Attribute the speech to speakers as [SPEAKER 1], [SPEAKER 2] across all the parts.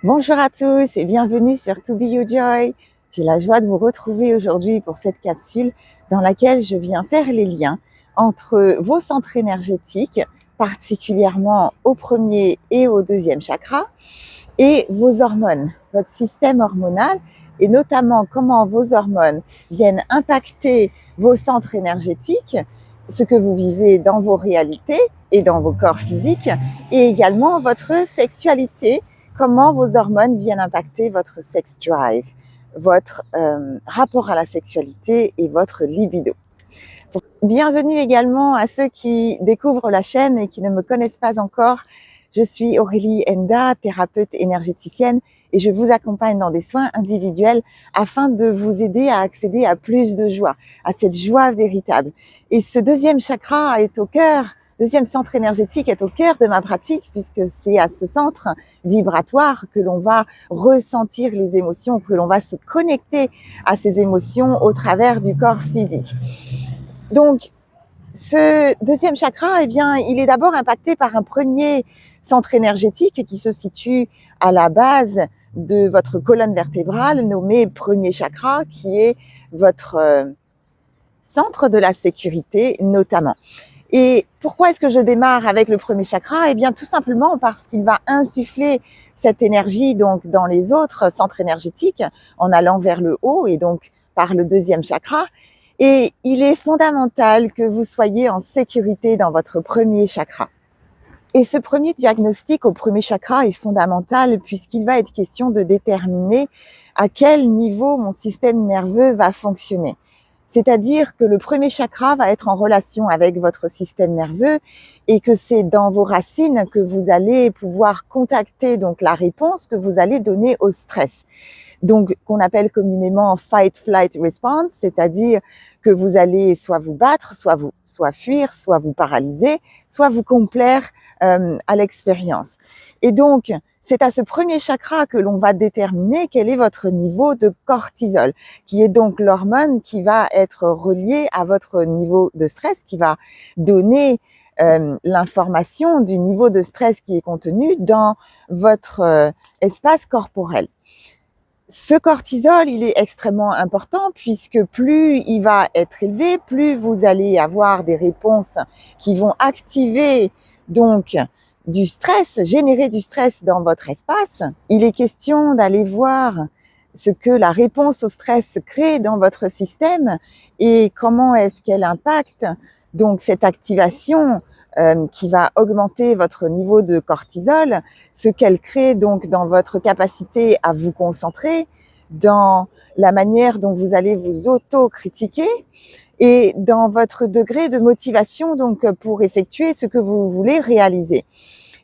[SPEAKER 1] Bonjour à tous et bienvenue sur To Be Your Joy. J'ai la joie de vous retrouver aujourd'hui pour cette capsule dans laquelle je viens faire les liens entre vos centres énergétiques, particulièrement au premier et au deuxième chakra, et vos hormones, votre système hormonal, et notamment comment vos hormones viennent impacter vos centres énergétiques, ce que vous vivez dans vos réalités et dans vos corps physiques, et également votre sexualité, comment vos hormones viennent impacter votre sex drive, votre rapport à la sexualité et votre libido. Bienvenue également à ceux qui découvrent la chaîne et qui ne me connaissent pas encore. Je suis Aurélie Enda, thérapeute énergéticienne, et je vous accompagne dans des soins individuels afin de vous aider à accéder à plus de joie, à cette joie véritable. Et ce deuxième chakra est au cœur, deuxième centre énergétique est au cœur de ma pratique, puisque c'est à ce centre vibratoire que l'on va ressentir les émotions, que l'on va se connecter à ces émotions au travers du corps physique. Donc, ce deuxième chakra, eh bien, il est d'abord impacté par un premier centre énergétique qui se situe à la base de votre colonne vertébrale, nommé premier chakra, qui est votre centre de la sécurité notamment. Et pourquoi est-ce que je démarre avec le premier chakra? Eh bien, tout simplement parce qu'il va insuffler cette énergie donc dans les autres centres énergétiques en allant vers le haut et donc par le deuxième chakra. Et il est fondamental que vous soyez en sécurité dans votre premier chakra. Et ce premier diagnostic au premier chakra est fondamental puisqu'il va être question de déterminer à quel niveau mon système nerveux va fonctionner. C'est-à-dire que le premier chakra va être en relation avec votre système nerveux et que c'est dans vos racines que vous allez pouvoir contacter donc la réponse que vous allez donner au stress. Donc, qu'on appelle communément fight, flight, response, c'est-à-dire que vous allez soit vous battre, soit fuir, soit vous paralyser, soit vous complaire à l'expérience. Et donc, c'est à ce premier chakra que l'on va déterminer quel est votre niveau de cortisol, qui est donc l'hormone qui va être reliée à votre niveau de stress, qui va donner l'information du niveau de stress qui est contenu dans votre espace corporel. Ce cortisol, il est extrêmement important puisque plus il va être élevé, plus vous allez avoir des réponses qui vont activer donc du stress, générer du stress dans votre espace. Il est question d'aller voir ce que la réponse au stress crée dans votre système et comment est-ce qu'elle impacte donc cette activation qui va augmenter votre niveau de cortisol, ce qu'elle crée donc dans votre capacité à vous concentrer, dans la manière dont vous allez vous auto-critiquer et dans votre degré de motivation donc pour effectuer ce que vous voulez réaliser.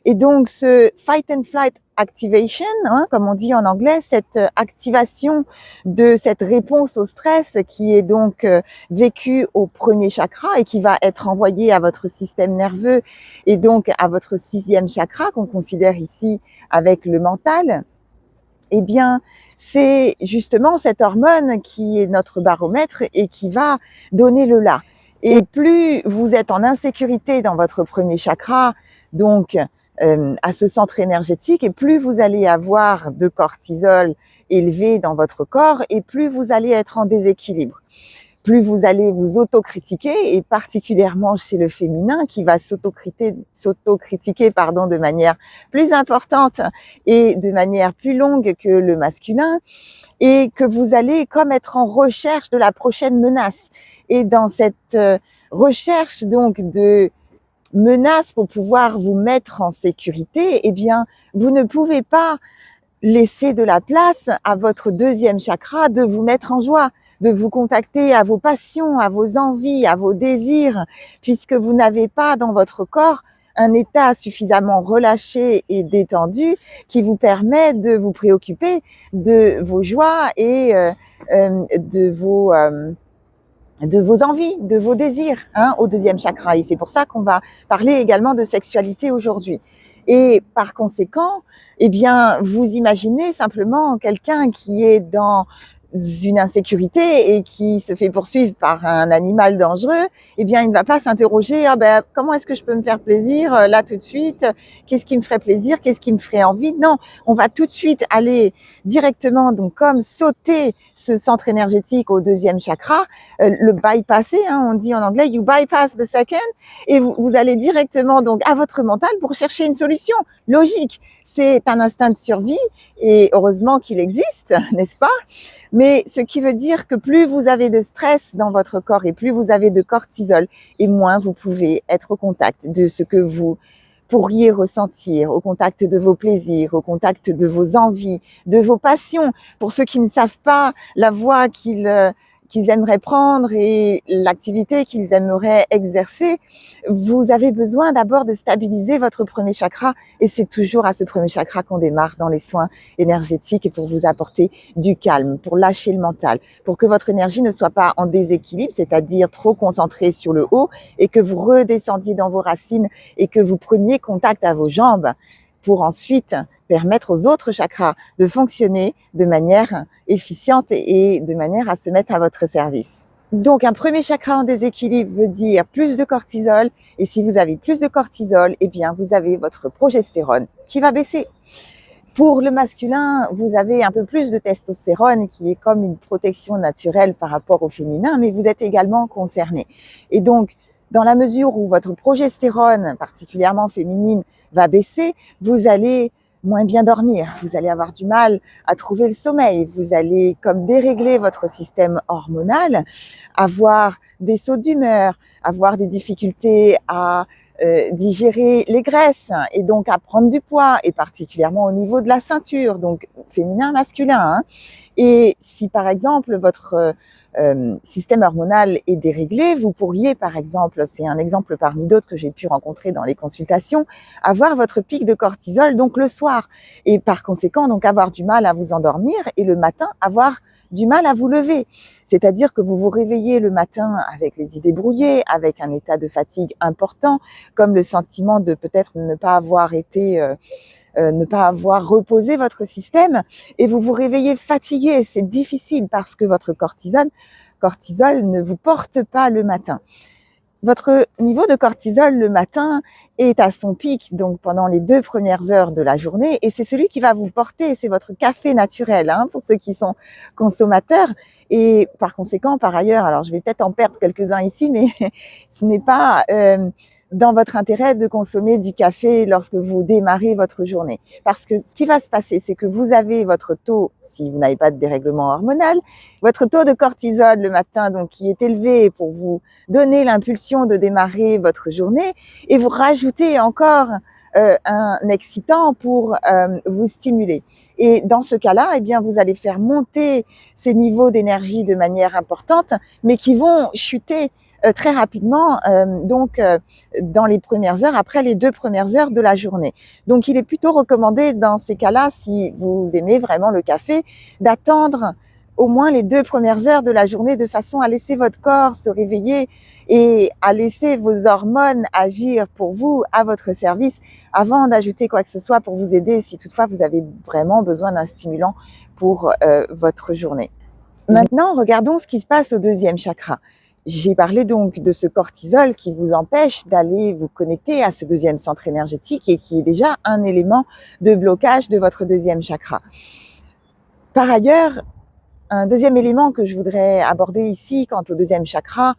[SPEAKER 1] Et donc ce fight and flight activation, comme on dit en anglais, cette activation de cette réponse au stress qui est donc vécue au premier chakra et qui va être envoyée à votre système nerveux et donc à votre sixième chakra qu'on considère ici avec le mental. Eh bien, c'est justement cette hormone qui est notre baromètre et qui va donner le là. Et plus vous êtes en insécurité dans votre premier chakra, donc à ce centre énergétique, et plus vous allez avoir de cortisol élevé dans votre corps, et plus vous allez être en déséquilibre. Plus vous allez vous autocritiquer, et particulièrement chez le féminin qui va s'autocritiquer de manière plus importante et de manière plus longue que le masculin, et que vous allez comme être en recherche de la prochaine menace. Et dans cette recherche donc de menace pour pouvoir vous mettre en sécurité, eh bien, vous ne pouvez pas laisser de la place à votre deuxième chakra de vous mettre en joie, de vous contacter à vos passions, à vos envies, à vos désirs, puisque vous n'avez pas dans votre corps un état suffisamment relâché et détendu qui vous permet de vous préoccuper de vos joies et de vos envies, de vos désirs, au deuxième chakra. Et c'est pour ça qu'on va parler également de sexualité aujourd'hui. Et par conséquent, eh bien, vous imaginez simplement quelqu'un qui est dans une insécurité et qui se fait poursuivre par un animal dangereux, eh bien, il ne va pas s'interroger, comment est-ce que je peux me faire plaisir là tout de suite? Qu'est-ce qui me ferait plaisir? Qu'est-ce qui me ferait envie? Non, on va tout de suite aller directement, donc comme sauter ce centre énergétique au deuxième chakra, le bypasser, on dit en anglais, you bypass the second, et vous allez directement donc à votre mental pour chercher une solution logique. C'est un instinct de survie et heureusement qu'il existe, n'est-ce pas? Mais ce qui veut dire que plus vous avez de stress dans votre corps et plus vous avez de cortisol, et moins vous pouvez être au contact de ce que vous pourriez ressentir, au contact de vos plaisirs, au contact de vos envies, de vos passions. Pour ceux qui ne savent pas la voie qu'ils aimeraient prendre et l'activité qu'ils aimeraient exercer, vous avez besoin d'abord de stabiliser votre premier chakra, et c'est toujours à ce premier chakra qu'on démarre dans les soins énergétiques, et pour vous apporter du calme, pour lâcher le mental, pour que votre énergie ne soit pas en déséquilibre, c'est-à-dire trop concentrée sur le haut, et que vous redescendiez dans vos racines et que vous preniez contact à vos jambes pour ensuite permettre aux autres chakras de fonctionner de manière efficiente et de manière à se mettre à votre service. Donc, un premier chakra en déséquilibre veut dire plus de cortisol, et si vous avez plus de cortisol, eh bien, vous avez votre progestérone qui va baisser. Pour le masculin, vous avez un peu plus de testostérone qui est comme une protection naturelle par rapport au féminin, mais vous êtes également concerné. Et donc, dans la mesure où votre progestérone, particulièrement féminine, va baisser, vous allez moins bien dormir, vous allez avoir du mal à trouver le sommeil, vous allez comme dérégler votre système hormonal, avoir des sauts d'humeur, avoir des difficultés à digérer les graisses et donc à prendre du poids, et particulièrement au niveau de la ceinture, donc féminin, masculin. Et si par exemple votre système hormonal est déréglé, vous pourriez par exemple, c'est un exemple parmi d'autres que j'ai pu rencontrer dans les consultations, avoir votre pic de cortisol donc le soir, et par conséquent donc avoir du mal à vous endormir, et le matin avoir du mal à vous lever. C'est-à-dire que vous vous réveillez le matin avec les idées brouillées, avec un état de fatigue important, comme le sentiment de peut-être ne pas avoir reposé votre système, et vous vous réveillez fatigué. C'est difficile parce que votre cortisol ne vous porte pas le matin. Votre niveau de cortisol le matin est à son pic, donc pendant les 2 premières heures de la journée, et c'est celui qui va vous porter, c'est votre café naturel, pour ceux qui sont consommateurs. Et par conséquent, par ailleurs, alors je vais peut-être en perdre quelques-uns ici, mais ce n'est pas dans votre intérêt de consommer du café lorsque vous démarrez votre journée. Parce que ce qui va se passer, c'est que vous avez votre taux, si vous n'avez pas de dérèglement hormonal, votre taux de cortisol le matin, donc qui est élevé pour vous donner l'impulsion de démarrer votre journée, et vous rajoutez encore un excitant pour vous stimuler. Et dans ce cas-là, eh bien, vous allez faire monter ces niveaux d'énergie de manière importante, mais qui vont chuter très rapidement, dans les premières heures, après les 2 premières heures de la journée. Donc, il est plutôt recommandé dans ces cas-là, si vous aimez vraiment le café, d'attendre au moins les 2 premières heures de la journée, de façon à laisser votre corps se réveiller et à laisser vos hormones agir pour vous, à votre service, avant d'ajouter quoi que ce soit pour vous aider, si toutefois vous avez vraiment besoin d'un stimulant pour votre journée. Maintenant, regardons ce qui se passe au deuxième chakra. J'ai parlé donc de ce cortisol qui vous empêche d'aller vous connecter à ce deuxième centre énergétique, et qui est déjà un élément de blocage de votre deuxième chakra. Par ailleurs, un deuxième élément que je voudrais aborder ici quant au deuxième chakra,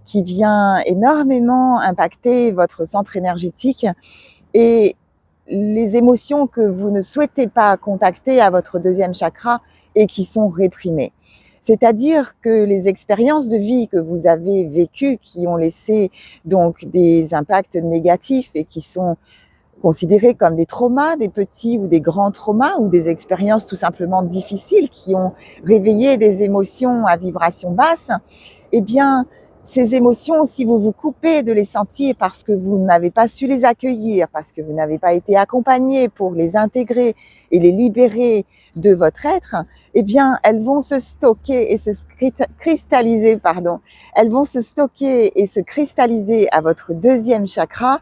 [SPEAKER 1] qui vient énormément impacter votre centre énergétique, et les émotions que vous ne souhaitez pas contacter à votre deuxième chakra et qui sont réprimées. C'est-à-dire que les expériences de vie que vous avez vécues, qui ont laissé donc des impacts négatifs et qui sont considérés comme des traumas, des petits ou des grands traumas, ou des expériences tout simplement difficiles qui ont réveillé des émotions à vibration basse, eh bien, ces émotions, si vous vous coupez de les sentir parce que vous n'avez pas su les accueillir, parce que vous n'avez pas été accompagné pour les intégrer et les libérer de votre être, eh bien, elles vont se stocker et se cristalliser, pardon. Elles vont se stocker et se cristalliser à votre deuxième chakra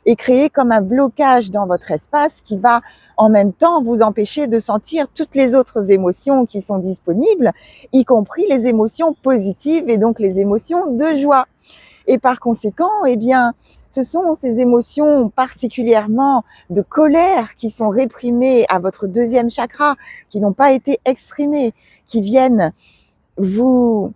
[SPEAKER 1] et créer comme un blocage dans votre espace qui va en même temps vous empêcher de sentir toutes les autres émotions qui sont disponibles, y compris les émotions positives et donc les émotions de joie. Et par conséquent, eh bien, ce sont ces émotions particulièrement de colère qui sont réprimées à votre deuxième chakra, qui n'ont pas été exprimées, qui viennent vous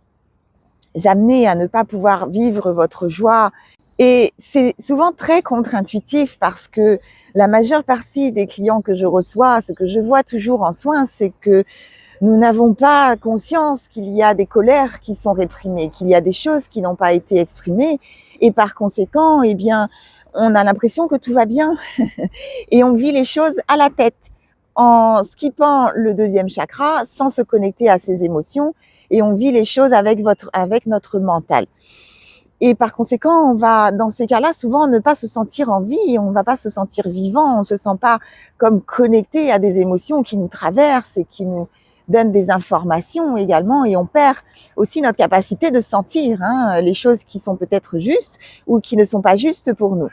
[SPEAKER 1] amener à ne pas pouvoir vivre votre joie. Et c'est souvent très contre-intuitif parce que la majeure partie des clients que je reçois, ce que je vois toujours en soins, c'est que nous n'avons pas conscience qu'il y a des colères qui sont réprimées, qu'il y a des choses qui n'ont pas été exprimées, et par conséquent, eh bien, on a l'impression que tout va bien, et on vit les choses à la tête, en skippant le deuxième chakra, sans se connecter à ses émotions, et on vit les choses avec notre mental. Et par conséquent, on va, dans ces cas-là, souvent ne pas se sentir en vie, on ne va pas se sentir vivant, on ne se sent pas comme connecté à des émotions qui nous traversent et qui nous donnent des informations également, et on perd aussi notre capacité de sentir les choses qui sont peut-être justes ou qui ne sont pas justes pour nous.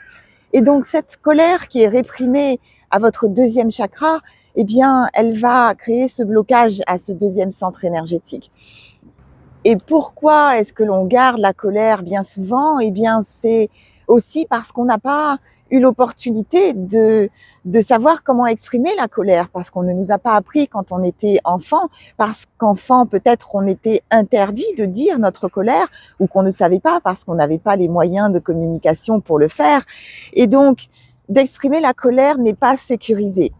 [SPEAKER 1] Et donc cette colère qui est réprimée à votre deuxième chakra, eh bien, elle va créer ce blocage à ce deuxième centre énergétique. Et pourquoi est-ce que l'on garde la colère bien souvent? Eh bien, c'est aussi parce qu'on n'a pas eu l'opportunité de savoir comment exprimer la colère, parce qu'on ne nous a pas appris quand on était enfant, parce qu'enfant, peut-être on était interdit de dire notre colère, ou qu'on ne savait pas parce qu'on n'avait pas les moyens de communication pour le faire. Et donc, d'exprimer la colère n'est pas sécurisé.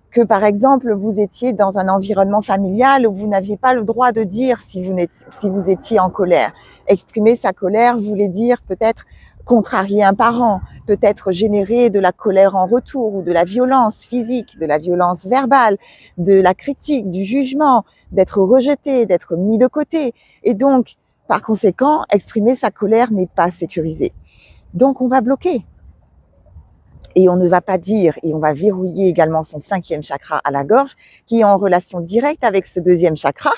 [SPEAKER 1] Que par exemple, vous étiez dans un environnement familial où vous n'aviez pas le droit de dire si vous étiez en colère. Exprimer sa colère voulait dire peut-être contrarier un parent, peut-être générer de la colère en retour, ou de la violence physique, de la violence verbale, de la critique, du jugement, d'être rejeté, d'être mis de côté. Et donc, par conséquent, exprimer sa colère n'est pas sécurisé. Donc, on va bloquer. Et on ne va pas dire, et on va verrouiller également son cinquième chakra à la gorge, qui est en relation directe avec ce deuxième chakra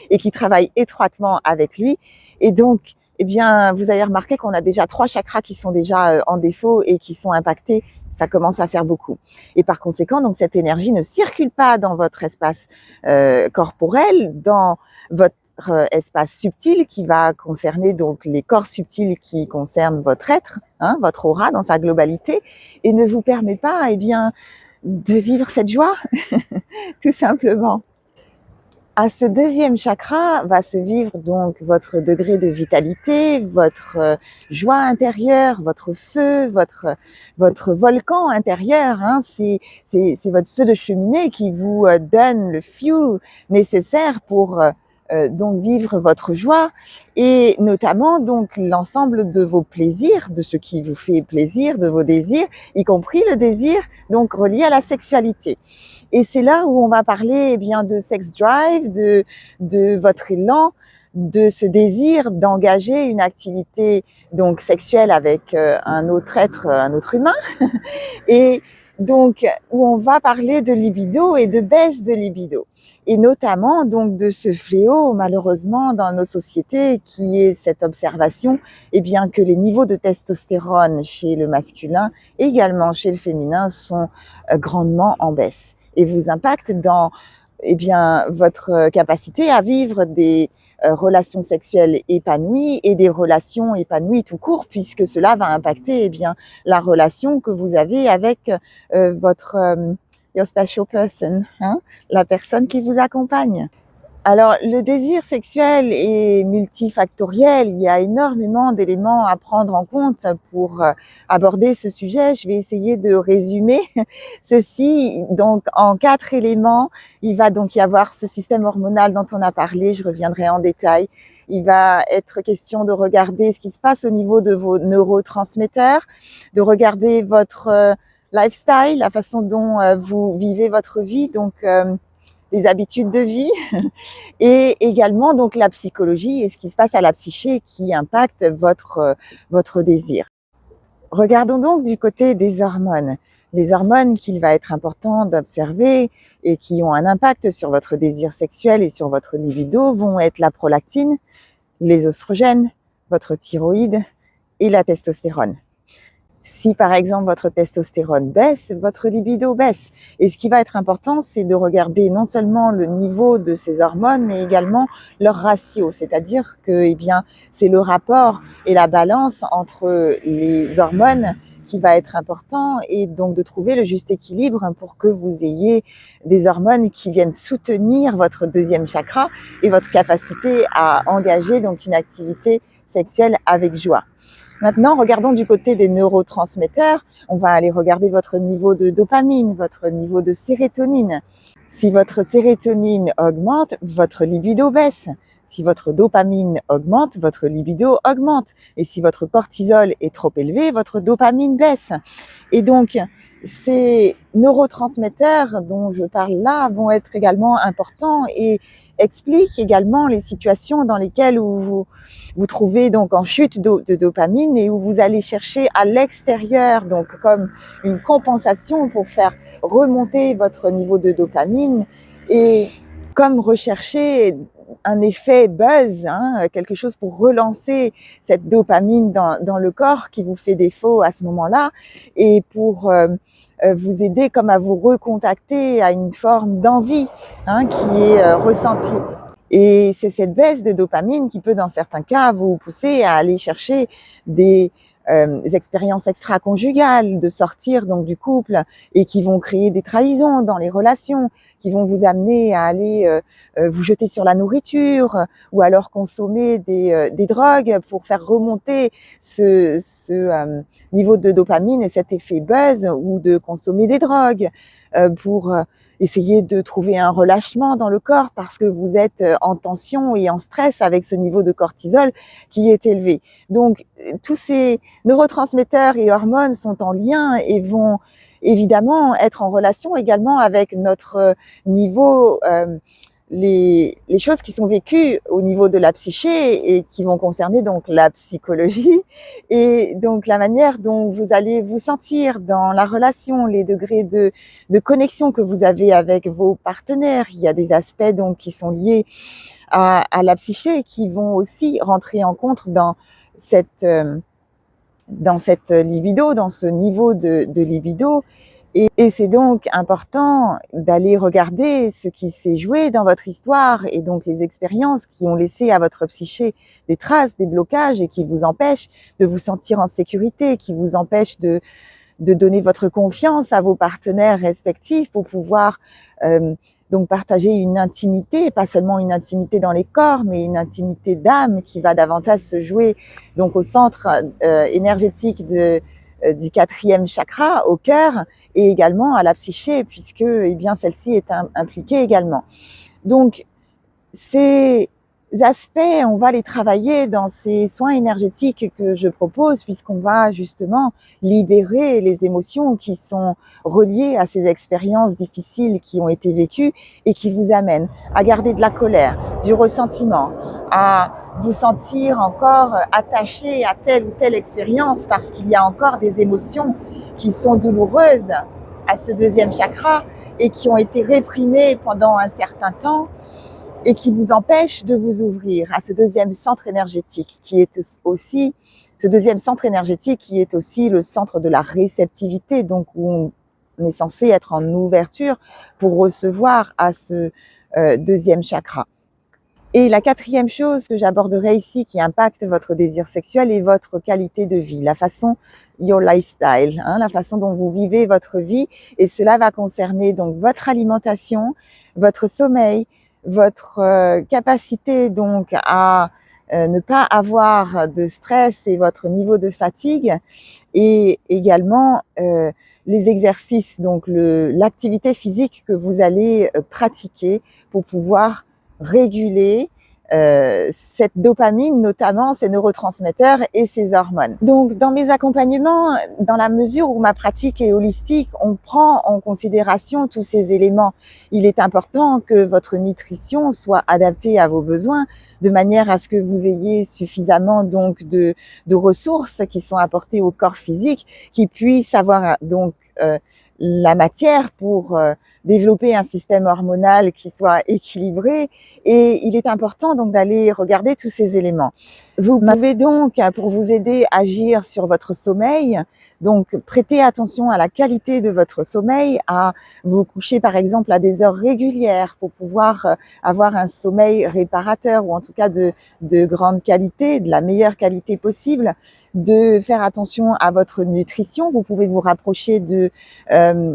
[SPEAKER 1] et qui travaille étroitement avec lui. Et donc, eh bien, vous avez remarqué qu'on a déjà 3 chakras qui sont déjà en défaut et qui sont impactés. Ça commence à faire beaucoup. Et par conséquent, donc cette énergie ne circule pas dans votre espace corporel, dans votre espace subtil qui va concerner donc les corps subtils qui concernent votre être, votre aura dans sa globalité, et ne vous permet pas, eh bien, de vivre cette joie, tout simplement. À ce deuxième chakra va se vivre donc votre degré de vitalité, votre joie intérieure, votre feu, votre volcan intérieur. C'est votre feu de cheminée qui vous donne le fuel nécessaire pour donc vivre votre joie, et notamment donc l'ensemble de vos plaisirs, de ce qui vous fait plaisir, de vos désirs, y compris le désir donc relié à la sexualité. Et c'est là où on va parler eh bien de sex drive, de votre élan, de ce désir d'engager une activité donc sexuelle avec un autre être, un autre humain, et donc où on va parler de libido et de baisse de libido, et notamment donc de ce fléau malheureusement dans nos sociétés qui est cette observation eh bien que les niveaux de testostérone chez le masculin, également chez le féminin, sont grandement en baisse et vous impactent dans eh bien votre capacité à vivre des relations sexuelles épanouies et des relations épanouies tout court, puisque cela va impacter eh bien la relation que vous avez avec votre your special person, la personne qui vous accompagne. Alors, le désir sexuel est multifactoriel. Il y a énormément d'éléments à prendre en compte pour aborder ce sujet. Je vais essayer de résumer ceci donc en 4 éléments. Il va donc y avoir ce système hormonal dont on a parlé. Je reviendrai en détail. Il va être question de regarder ce qui se passe au niveau de vos neurotransmetteurs, de regarder votre lifestyle, la façon dont vous vivez votre vie, donc les habitudes de vie, et également donc la psychologie et ce qui se passe à la psyché qui impacte votre désir. Regardons donc du côté des hormones. Les hormones qu'il va être important d'observer et qui ont un impact sur votre désir sexuel et sur votre libido vont être la prolactine, les oestrogènes, votre thyroïde et la testostérone. Si par exemple votre testostérone baisse, votre libido baisse. Et ce qui va être important, c'est de regarder non seulement le niveau de ces hormones, mais également leur ratio. C'est-à-dire que, c'est le rapport et la balance entre les hormones qui va être important, et donc de trouver le juste équilibre pour que vous ayez des hormones qui viennent soutenir votre deuxième chakra et votre capacité à engager donc une activité sexuelle avec joie. Maintenant, regardons du côté des neurotransmetteurs. On va aller regarder votre niveau de dopamine, votre niveau de sérotonine. Si votre sérotonine augmente, votre libido baisse. Si votre dopamine augmente, votre libido augmente. Et si votre cortisol est trop élevé, votre dopamine baisse. Et donc, ces neurotransmetteurs dont je parle là vont être également importants et expliquent également les situations dans lesquelles vous vous trouvez donc en chute de dopamine et où vous allez chercher à l'extérieur, donc comme une compensation pour faire remonter votre niveau de dopamine et comme rechercher un effet buzz, quelque chose pour relancer cette dopamine dans le corps qui vous fait défaut à ce moment-là et pour vous aider comme à vous recontacter à une forme d'envie qui est ressentie. Et c'est cette baisse de dopamine qui peut, dans certains cas, vous pousser à aller chercher des expériences extra-conjugales, de sortir donc du couple et qui vont créer des trahisons dans les relations, qui vont vous amener à aller vous jeter sur la nourriture ou alors consommer des drogues pour faire remonter ce niveau de dopamine et cet effet buzz, ou de consommer des drogues pour essayer de trouver un relâchement dans le corps parce que vous êtes en tension et en stress avec ce niveau de cortisol qui est élevé. Donc, tous ces neurotransmetteurs et hormones sont en lien et vont évidemment être en relation également avec notre niveau, les choses qui sont vécues au niveau de la psyché et qui vont concerner donc la psychologie et donc la manière dont vous allez vous sentir dans la relation, les degrés de connexion que vous avez avec vos partenaires. Il y a des aspects donc qui sont liés à la psyché et qui vont aussi rentrer en compte dans cette libido, dans ce niveau de libido. Et c'est donc important d'aller regarder ce qui s'est joué dans votre histoire et donc les expériences qui ont laissé à votre psyché des traces, des blocages et qui vous empêchent de vous sentir en sécurité, qui vous empêchent de donner votre confiance à vos partenaires respectifs pour pouvoir donc partager une intimité, pas seulement une intimité dans les corps, mais une intimité d'âme qui va davantage se jouer donc au centre énergétique du 4e chakra, au cœur, et également à la psyché, puisque celle-ci est impliquée également. Donc, ces aspects, on va les travailler dans ces soins énergétiques que je propose, puisqu'on va justement libérer les émotions qui sont reliées à ces expériences difficiles qui ont été vécues et qui vous amènent à garder de la colère, du ressentiment, à vous sentir encore attaché à telle ou telle expérience parce qu'il y a encore des émotions qui sont douloureuses à ce 2e chakra et qui ont été réprimées pendant un certain temps et qui vous empêchent de vous ouvrir à ce 2e centre énergétique qui est aussi le centre de la réceptivité, donc où on est censé être en ouverture pour recevoir à ce 2e chakra. Et la 4e chose que j'aborderai ici qui impacte votre désir sexuel est votre qualité de vie, la façon, your lifestyle, la façon dont vous vivez votre vie, et cela va concerner donc votre alimentation, votre sommeil, votre capacité donc à ne pas avoir de stress et votre niveau de fatigue, et également les exercices, donc l'activité physique que vous allez pratiquer pour pouvoir réguler cette dopamine, notamment ces neurotransmetteurs et ces hormones. Donc, dans mes accompagnements, dans la mesure où ma pratique est holistique, on prend en considération tous ces éléments. Il est important que votre nutrition soit adaptée à vos besoins, de manière à ce que vous ayez suffisamment donc de ressources qui sont apportées au corps physique, qui puissent avoir donc la matière pour développer un système hormonal qui soit équilibré, et il est important donc d'aller regarder tous ces éléments. Vous pouvez donc, pour vous aider, agir sur votre sommeil. Donc, prêtez attention à la qualité de votre sommeil, à vous coucher par exemple à des heures régulières pour pouvoir avoir un sommeil réparateur, ou en tout cas de grande qualité, de la meilleure qualité possible. De faire attention à votre nutrition. Vous pouvez vous rapprocher de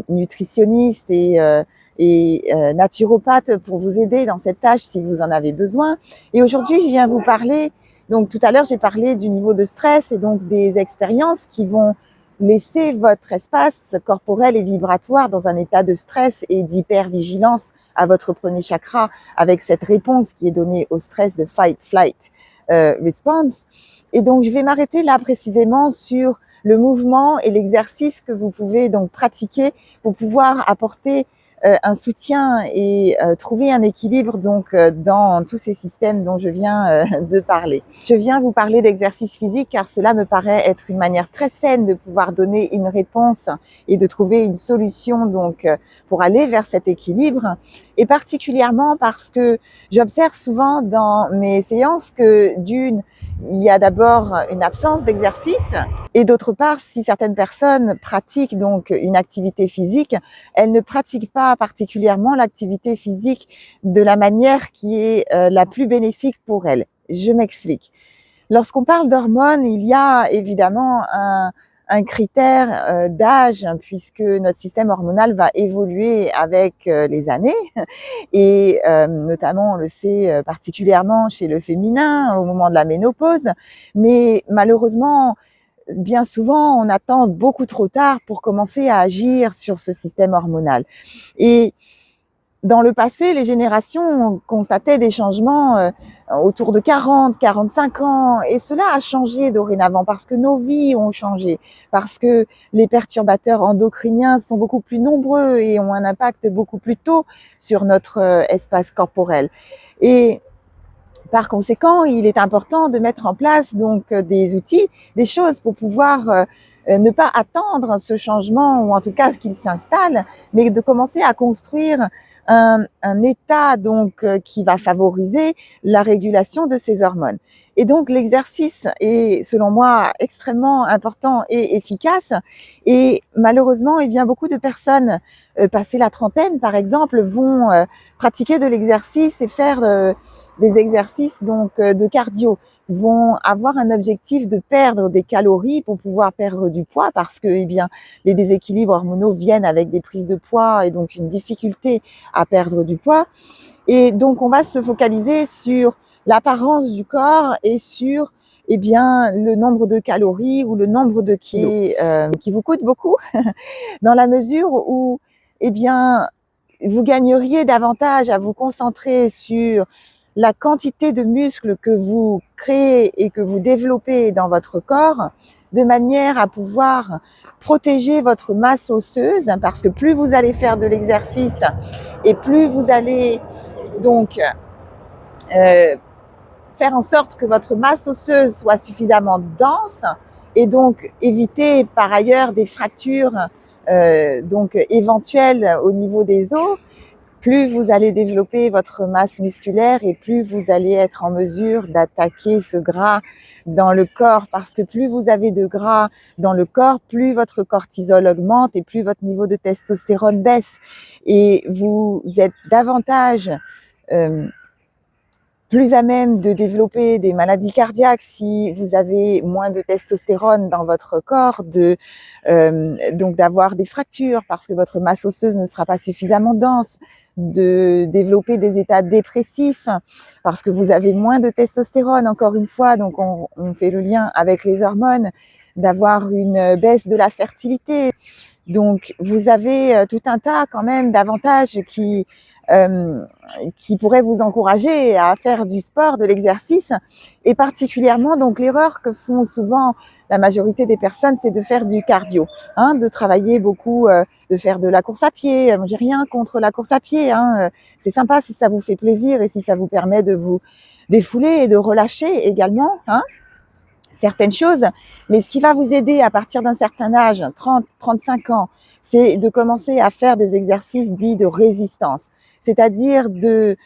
[SPEAKER 1] nutritionnistes et naturopathes pour vous aider dans cette tâche si vous en avez besoin. Et aujourd'hui, je viens vous parler, donc tout à l'heure, j'ai parlé du niveau de stress et donc des expériences qui vont laisser votre espace corporel et vibratoire dans un état de stress et d'hypervigilance à votre premier chakra, avec cette réponse qui est donnée au stress de fight, flight, response. Et donc, je vais m'arrêter là précisément sur le mouvement et l'exercice que vous pouvez donc pratiquer pour pouvoir apporter un soutien et trouver un équilibre donc dans tous ces systèmes dont je viens de parler. Je viens vous parler d'exercice physique car cela me paraît être une manière très saine de pouvoir donner une réponse et de trouver une solution donc pour aller vers cet équilibre, et particulièrement parce que j'observe souvent dans mes séances que il y a d'abord une absence d'exercice, et d'autre part, si certaines personnes pratiquent donc une activité physique, elles ne pratiquent pas particulièrement l'activité physique de la manière qui est la plus bénéfique pour elles. Je m'explique. Lorsqu'on parle d'hormones, il y a évidemment un critère d'âge, puisque notre système hormonal va évoluer avec les années, et notamment on le sait particulièrement chez le féminin au moment de la ménopause, mais malheureusement bien souvent on attend beaucoup trop tard pour commencer à agir sur ce système hormonal. Et dans le passé, les générations constataient des changements autour de 40, 45 ans, et cela a changé dorénavant parce que nos vies ont changé, parce que les perturbateurs endocriniens sont beaucoup plus nombreux et ont un impact beaucoup plus tôt sur notre espace corporel. Et par conséquent, il est important de mettre en place donc des outils, des choses pour pouvoir ne pas attendre ce changement, ou en tout cas qu'il s'installe, mais de commencer à construire un état donc qui va favoriser la régulation de ces hormones. Et donc l'exercice est, selon moi, extrêmement important et efficace. Et malheureusement, eh bien beaucoup de personnes passées la trentaine, par exemple, vont pratiquer de l'exercice et faire des exercices donc de cardio, vont avoir un objectif de perdre des calories pour pouvoir perdre du poids, parce que eh bien les déséquilibres hormonaux viennent avec des prises de poids et donc une difficulté à perdre du poids. Et donc on va se focaliser sur l'apparence du corps et sur eh bien le nombre de calories ou le nombre de kilos qui vous coûte beaucoup dans la mesure où eh bien vous gagneriez davantage à vous concentrer sur la quantité de muscles que vous créez et que vous développez dans votre corps, de manière à pouvoir protéger votre masse osseuse, parce que plus vous allez faire de l'exercice et plus vous allez donc faire en sorte que votre masse osseuse soit suffisamment dense, et donc éviter par ailleurs des fractures donc éventuelles au niveau des os. Plus vous allez développer votre masse musculaire et plus vous allez être en mesure d'attaquer ce gras dans le corps, parce que plus vous avez de gras dans le corps, plus votre cortisol augmente et plus votre niveau de testostérone baisse, et vous êtes davantage plus à même de développer des maladies cardiaques si vous avez moins de testostérone dans votre corps, donc d'avoir des fractures parce que votre masse osseuse ne sera pas suffisamment dense, de développer des états dépressifs parce que vous avez moins de testostérone, encore une fois, donc on fait le lien avec les hormones, d'avoir une baisse de la fertilité. Donc vous avez tout un tas quand même d'avantages qui pourraient vous encourager à faire du sport, de l'exercice, et particulièrement donc l'erreur que font souvent la majorité des personnes, c'est de faire du cardio, de travailler beaucoup, de faire de la course à pied. J'ai rien contre la course à pied, c'est sympa si ça vous fait plaisir et si ça vous permet de vous défouler et de relâcher également, certaines choses, mais ce qui va vous aider à partir d'un certain âge, 30, 35 ans, c'est de commencer à faire des exercices dits de résistance, c'est-à-dire de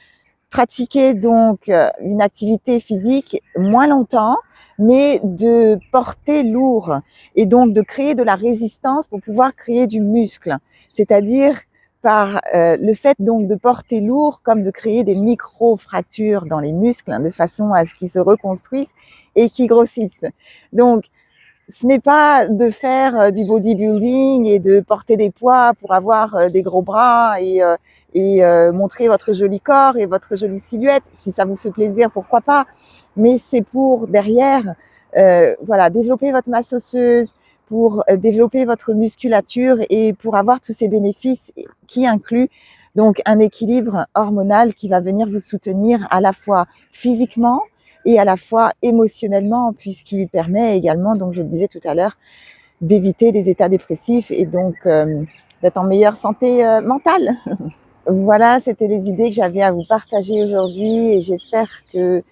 [SPEAKER 1] pratiquer donc une activité physique moins longtemps, mais de porter lourd et donc de créer de la résistance pour pouvoir créer du muscle, c'est-à-dire par le fait donc de porter lourd, comme de créer des micro-fractures dans les muscles, de façon à ce qu'ils se reconstruisent et qu'ils grossissent. Donc, ce n'est pas de faire du bodybuilding et de porter des poids pour avoir des gros bras et montrer votre joli corps et votre jolie silhouette. Si ça vous fait plaisir, pourquoi pas. Mais c'est pour derrière, voilà, développer votre masse osseuse, pour développer votre musculature et pour avoir tous ces bénéfices qui incluent donc un équilibre hormonal qui va venir vous soutenir à la fois physiquement et à la fois émotionnellement, puisqu'il permet également, donc je le disais tout à l'heure, d'éviter des états dépressifs et donc d'être en meilleure santé mentale. Voilà, c'était les idées que j'avais à vous partager aujourd'hui et j'espère que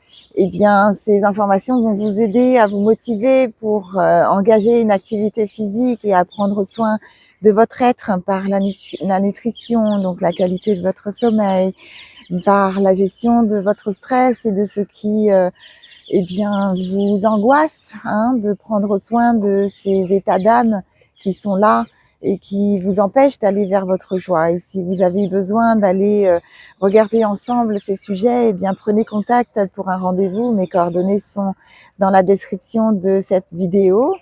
[SPEAKER 1] ces informations vont vous aider à vous motiver pour engager une activité physique et à prendre soin de votre être par la nutrition, donc la qualité de votre sommeil, par la gestion de votre stress et de ce qui vous angoisse, de prendre soin de ces états d'âme qui sont là et qui vous empêchent d'aller vers votre joie. Et si vous avez besoin d'aller regarder ensemble ces sujets, prenez contact pour un rendez-vous. Mes coordonnées sont dans la description de cette vidéo.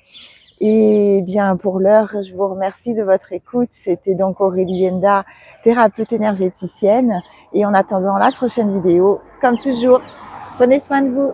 [SPEAKER 1] Et pour l'heure, je vous remercie de votre écoute. C'était donc Aurélie Enda, thérapeute énergéticienne. Et en attendant la prochaine vidéo, comme toujours, prenez soin de vous.